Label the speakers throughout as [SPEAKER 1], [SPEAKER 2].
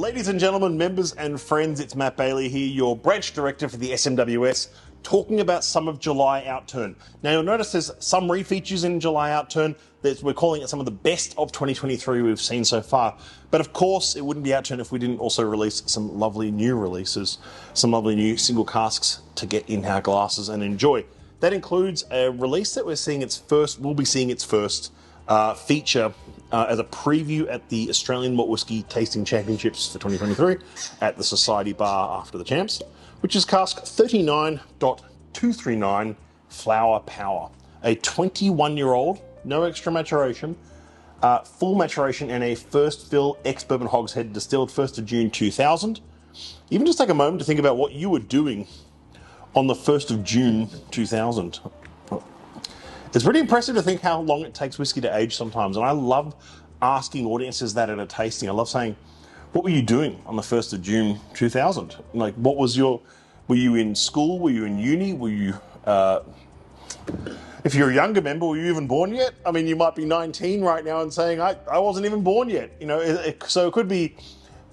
[SPEAKER 1] Ladies and gentlemen, members and friends, it's Matt Bailey here, your branch director for the SMWS, talking about some of July Outturn. Now you'll notice there's some refeatures in July Outturn. We're calling it some of the best of 2023 we've seen so far. But of course, it wouldn't be Outturn if we didn't also release some lovely new releases, some lovely new single casks to get in our glasses and enjoy. That includes a release that we'll be seeing its first feature as a preview at the Australian Malt Whisky Tasting Championships for 2023 at the Society Bar after the Champs, which is Cask 39.239 Flower Power. A 21-year-old, no extra maturation, full maturation and a first fill ex-bourbon hogshead distilled 1st of June 2000. Even just take a moment to think about what you were doing on the 1st of June 2000. It's pretty impressive to think how long it takes whiskey to age sometimes, and I love asking audiences that at a tasting. I love saying, what were you doing on the 1st of June 2000? Like, were you in school? Were you in uni? Were you, if you're a younger member, were you even born yet? I mean, you might be 19 right now and saying, I wasn't even born yet. You know, so it could be,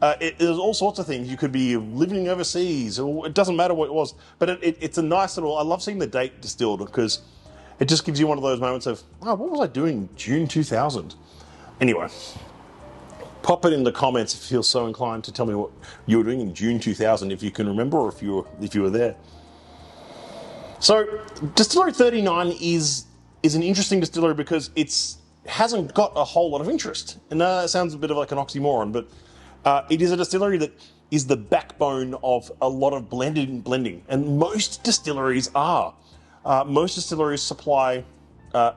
[SPEAKER 1] there's all sorts of things. You could be living overseas, or it doesn't matter what it was. But it's a nice little, I love seeing the date distilled because it just gives you one of those moments of, oh, what was I doing in June 2000? Anyway, pop it in the comments if you feel so inclined to tell me what you were doing in June 2000, if you can remember, or if you were there. So, Distillery 39 is an interesting distillery because it hasn't got a whole lot of interest. And that sounds a bit of like an oxymoron, but it is a distillery that is the backbone of a lot of blending, and most distilleries are. Most distilleries supply the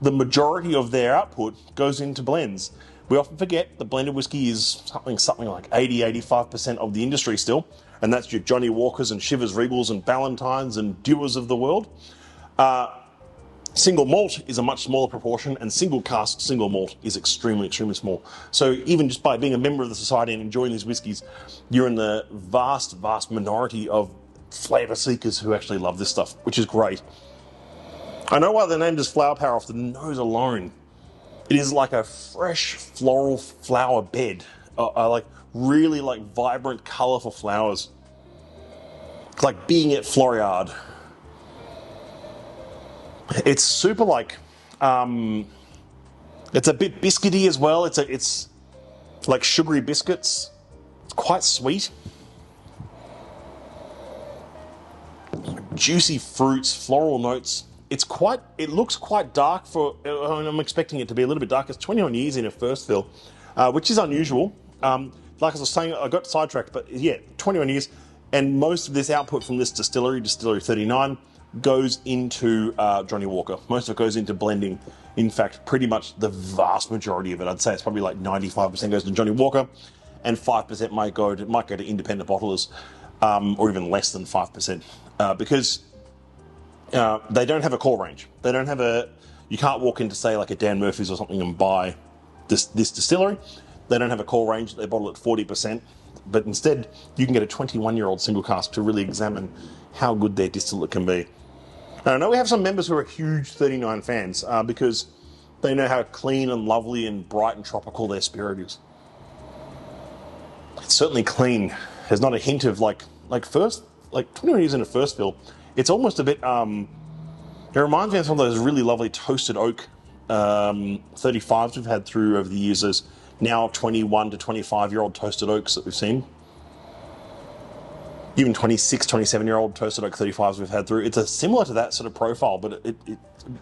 [SPEAKER 1] majority of their output goes into blends. We often forget that blended whiskey is something like 80-85% of the industry still, and that's your Johnny Walkers and Shivers Regals and Ballantines and Dewars of the world. Single malt is a much smaller proportion, and single cask single malt is extremely, extremely small. So even just by being a member of the society and enjoying these whiskies, you're in the vast, vast minority of flavour seekers who actually love this stuff, which is great. I know why they're named as Flower Power off the nose alone. It is like a fresh floral flower bed, really vibrant, colourful flowers. It's like being at Floriade. It's super it's a bit biscuity as well. It's like sugary biscuits. It's quite sweet. Juicy fruits, floral notes. It looks quite dark I'm expecting it to be a little bit dark. It's 21 years in a first fill, which is unusual. Like I was saying, I got sidetracked, but yeah, 21 years. And most of this output from this Distillery 39, goes into Johnny Walker. Most of it goes into blending. In fact, pretty much the vast majority of it, I'd say it's probably like 95% goes to Johnny Walker, and 5% might go to independent bottlers, or even less than 5%. Because they don't have a core range. You can't walk into, say, like a Dan Murphy's or something and buy this distillery. They don't have a core range. They bottle at 40%. But instead, you can get a 21-year-old single cask to really examine how good their distillate can be. And I know we have some members who are huge 39 fans because they know how clean and lovely and bright and tropical their spirit is. It's certainly clean. There's not a hint of 21 years in a first fill. It's almost a bit, it reminds me of some of those really lovely toasted oak 35s we've had through over the years. Those now 21 to 25-year-old toasted oaks that we've seen. Even 26, 27-year-old toasted oak 35s we've had through. It's similar to that sort of profile, but it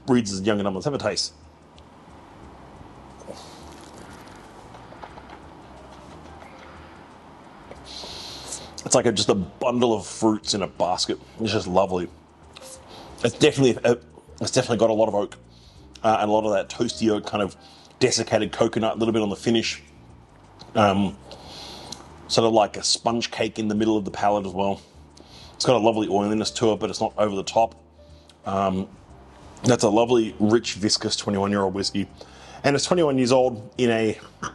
[SPEAKER 1] reads as younger numbers. Have a taste. It's like just a bundle of fruits in a basket. It's just lovely. It's definitely got a lot of oak, and a lot of that toasty oak, kind of desiccated coconut, a little bit on the finish. Sort of like a sponge cake in the middle of the palate as well. It's got a lovely oiliness to it, but it's not over the top. That's a lovely, rich, viscous 21-year-old whiskey. And it's 21 years old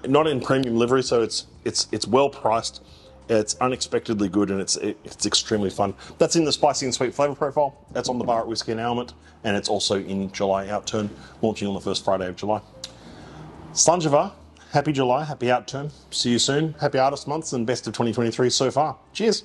[SPEAKER 1] not in premium livery, so it's well priced. It's unexpectedly good, and it's extremely fun. That's in the spicy and sweet flavour profile. That's on the bar at Whisky Alement, and it's also in July Outturn, launching on the first Friday of July. Slanjava Happy July, happy Outturn. See you soon. Happy Artist Months and best of 2023 so far. Cheers.